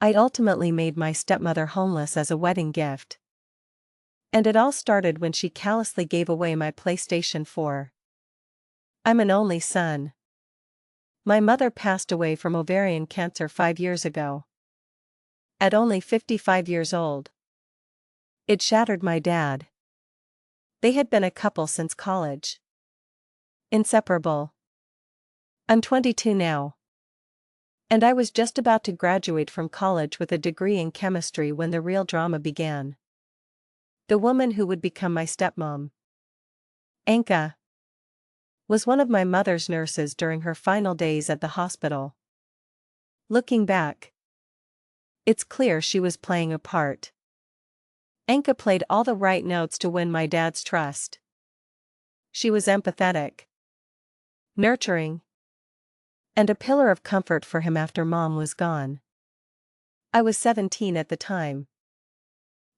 I ultimately made my stepmother homeless as a wedding gift. And it all started when she callously gave away my PlayStation 4. I'm an only son. My mother passed away from ovarian cancer 5 years ago. At only 55 years old. It shattered my dad. They had been a couple since college. Inseparable. I'm 22 now. And I was just about to graduate from college with a degree in chemistry when the real drama began. The woman who would become my stepmom, Anka, was one of my mother's nurses during her final days at the hospital. Looking back, it's clear she was playing a part. Anka played all the right notes to win my dad's trust. She was empathetic, nurturing, and a pillar of comfort for him after mom was gone. I was 17 at the time,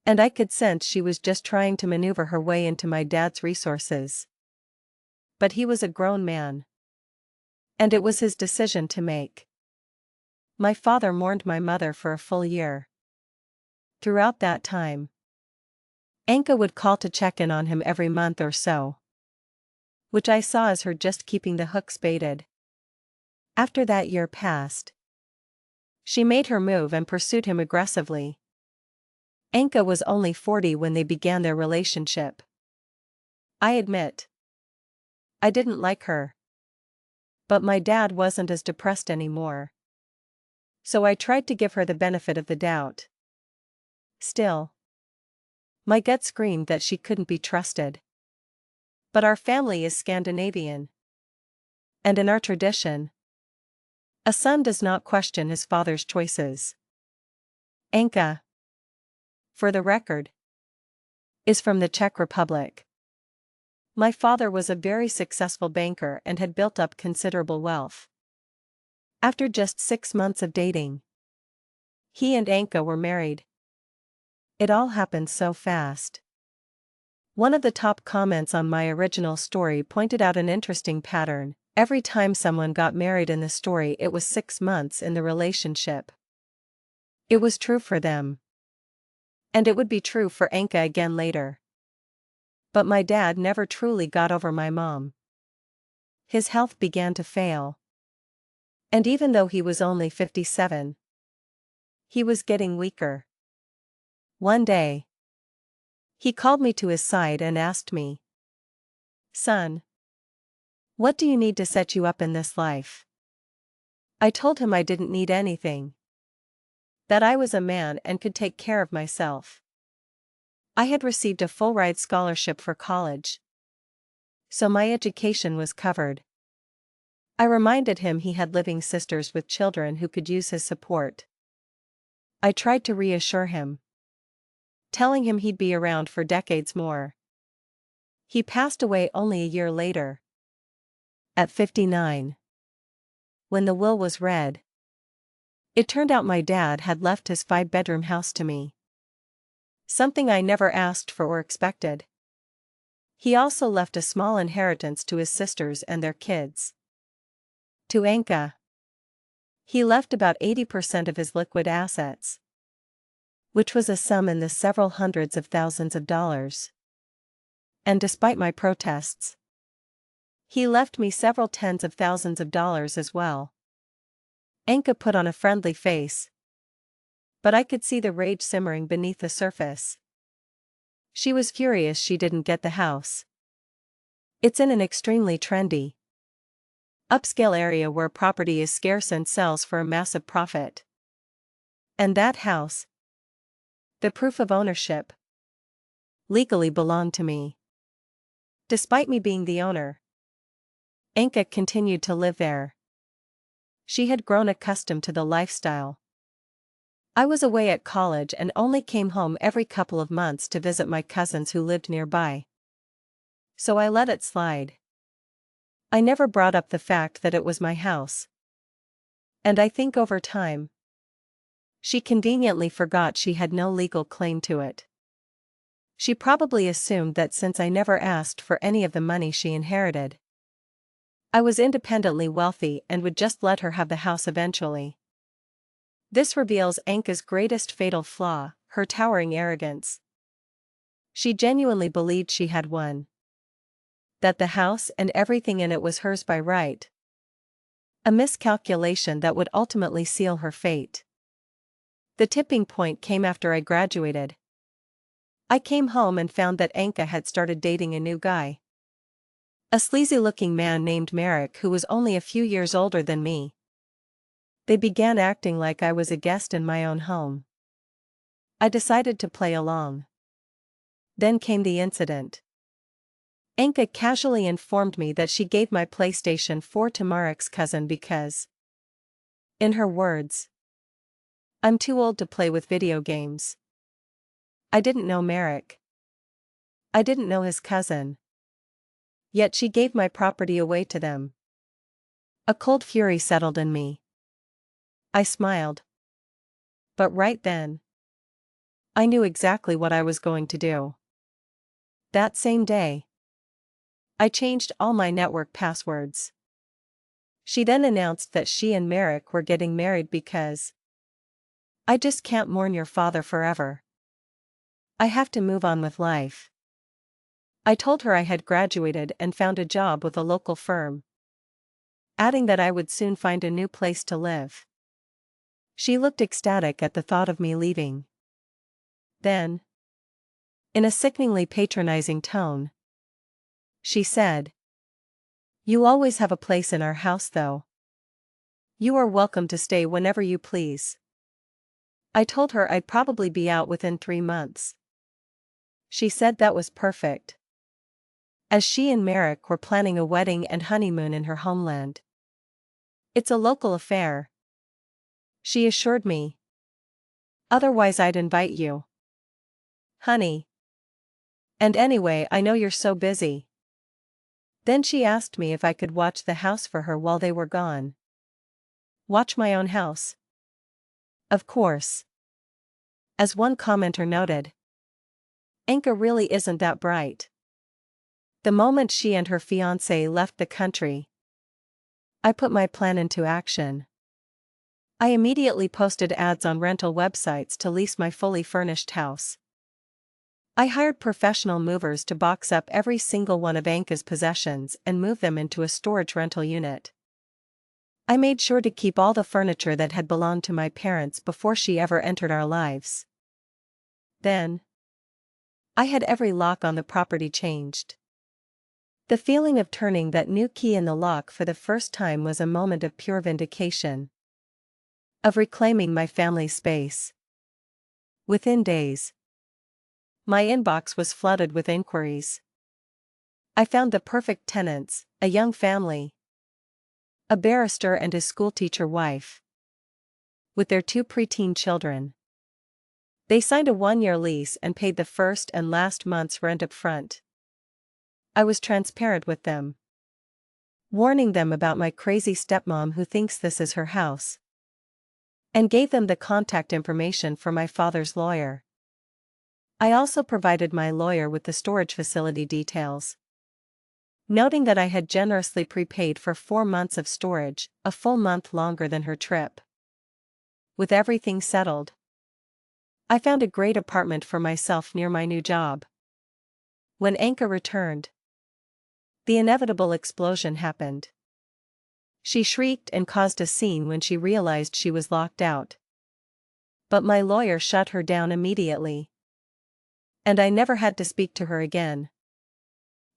and I could sense she was just trying to maneuver her way into my dad's resources. But he was a grown man, and it was his decision to make. My father mourned my mother for a full year. Throughout that time, Anka would call to check in on him every month or so, which I saw as her just keeping the hooks baited. After that year passed, she made her move and pursued him aggressively. Anka was only 40 when they began their relationship. I admit, I didn't like her. But my dad wasn't as depressed anymore. So I tried to give her the benefit of the doubt. Still, my gut screamed that she couldn't be trusted. But our family is Scandinavian. And in our tradition, a son does not question his father's choices. Anka, for the record, is from the Czech Republic. My father was a very successful banker and had built up considerable wealth. After just 6 months of dating, he and Anka were married. It all happened so fast. One of the top comments on my original story pointed out an interesting pattern. Every time someone got married in the story, it was 6 months in the relationship. It was true for them. And it would be true for Anka again later. But my dad never truly got over my mom. His health began to fail. And even though he was only 57, he was getting weaker. One day, he called me to his side and asked me, "Son, what do you need to set you up in this life?" I told him I didn't need anything. That I was a man and could take care of myself. I had received a full-ride scholarship for college, so my education was covered. I reminded him he had living sisters with children who could use his support. I tried to reassure him, telling him he'd be around for decades more. He passed away only a year later, at 59. When the will was read, it turned out my dad had left his 5-bedroom house to me. Something I never asked for or expected. He also left a small inheritance to his sisters and their kids. To Anka, he left about 80% of his liquid assets, which was a sum in the several hundreds of thousands of dollars. And despite my protests, he left me several tens of thousands of dollars as well. Anka put on a friendly face, but I could see the rage simmering beneath the surface. She was furious she didn't get the house. It's in an extremely trendy, upscale area where property is scarce and sells for a massive profit. And that house, the proof of ownership, legally belonged to me. Despite me being the owner, Anka continued to live there. She had grown accustomed to the lifestyle. I was away at college and only came home every couple of months to visit my cousins who lived nearby. So I let it slide. I never brought up the fact that it was my house. And I think over time, she conveniently forgot she had no legal claim to it. She probably assumed that since I never asked for any of the money she inherited, I was independently wealthy and would just let her have the house eventually. This reveals Anka's greatest fatal flaw, her towering arrogance. She genuinely believed she had won. That the house and everything in it was hers by right. A miscalculation that would ultimately seal her fate. The tipping point came after I graduated. I came home and found that Anka had started dating a new guy. A sleazy-looking man named Merrick who was only a few years older than me. They began acting like I was a guest in my own home. I decided to play along. Then came the incident. Anka casually informed me that she gave my PlayStation 4 to Marek's cousin because, in her words, I'm too old to play with video games. I didn't know Marek. I didn't know his cousin. Yet she gave my property away to them. A cold fury settled in me. I smiled. But right then, I knew exactly what I was going to do. That same day, I changed all my network passwords. She then announced that she and Marek were getting married because I just can't mourn your father forever. I have to move on with life. I told her I had graduated and found a job with a local firm, adding that I would soon find a new place to live. She looked ecstatic at the thought of me leaving. Then, in a sickeningly patronizing tone, she said, "You always have a place in our house though. You are welcome to stay whenever you please." I told her I'd probably be out within 3 months. She said that was perfect, as she and Marek were planning a wedding and honeymoon in her homeland. "It's a local affair," she assured me. "Otherwise I'd invite you, honey. And anyway, I know you're so busy." Then she asked me if I could watch the house for her while they were gone. Watch my own house? Of course. As one commenter noted, Anka really isn't that bright. The moment she and her fiancé left the country, I put my plan into action. I immediately posted ads on rental websites to lease my fully furnished house. I hired professional movers to box up every single one of Anka's possessions and move them into a storage rental unit. I made sure to keep all the furniture that had belonged to my parents before she ever entered our lives. Then, I had every lock on the property changed. The feeling of turning that new key in the lock for the first time was a moment of pure vindication. Of reclaiming my family's space. Within days, my inbox was flooded with inquiries. I found the perfect tenants, a young family, a barrister and his schoolteacher wife, with their 2 preteen children. They signed a 1-year lease and paid the first and last month's rent up front. I was transparent with them, warning them about my crazy stepmom who thinks this is her house, and gave them the contact information for my father's lawyer. I also provided my lawyer with the storage facility details, noting that I had generously prepaid for 4 months of storage, a full month longer than her trip. With everything settled, I found a great apartment for myself near my new job. When Anka returned, the inevitable explosion happened. She shrieked and caused a scene when she realized she was locked out. But my lawyer shut her down immediately, and I never had to speak to her again.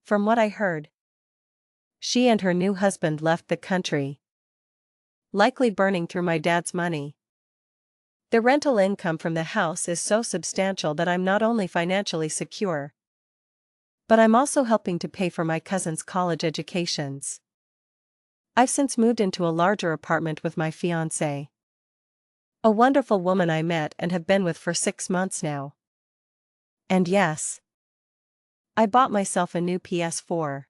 From what I heard, she and her new husband left the country, likely burning through my dad's money. The rental income from the house is so substantial that I'm not only financially secure, but I'm also helping to pay for my cousin's college educations. I've since moved into a larger apartment with my fiancé, a wonderful woman I met and have been with for 6 months now. And yes, I bought myself a new PS4.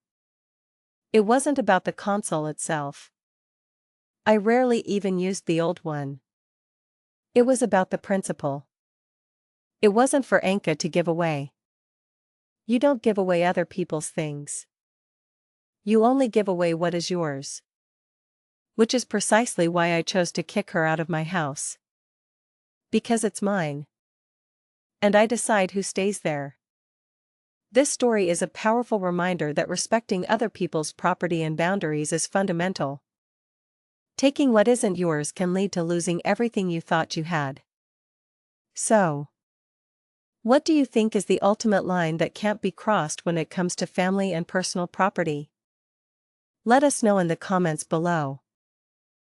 It wasn't about the console itself. I rarely even used the old one. It was about the principle. It wasn't for Anka to give away. You don't give away other people's things. You only give away what is yours. Which is precisely why I chose to kick her out of my house. Because it's mine. And I decide who stays there. This story is a powerful reminder that respecting other people's property and boundaries is fundamental. Taking what isn't yours can lead to losing everything you thought you had. So, what do you think is the ultimate line that can't be crossed when it comes to family and personal property? Let us know in the comments below.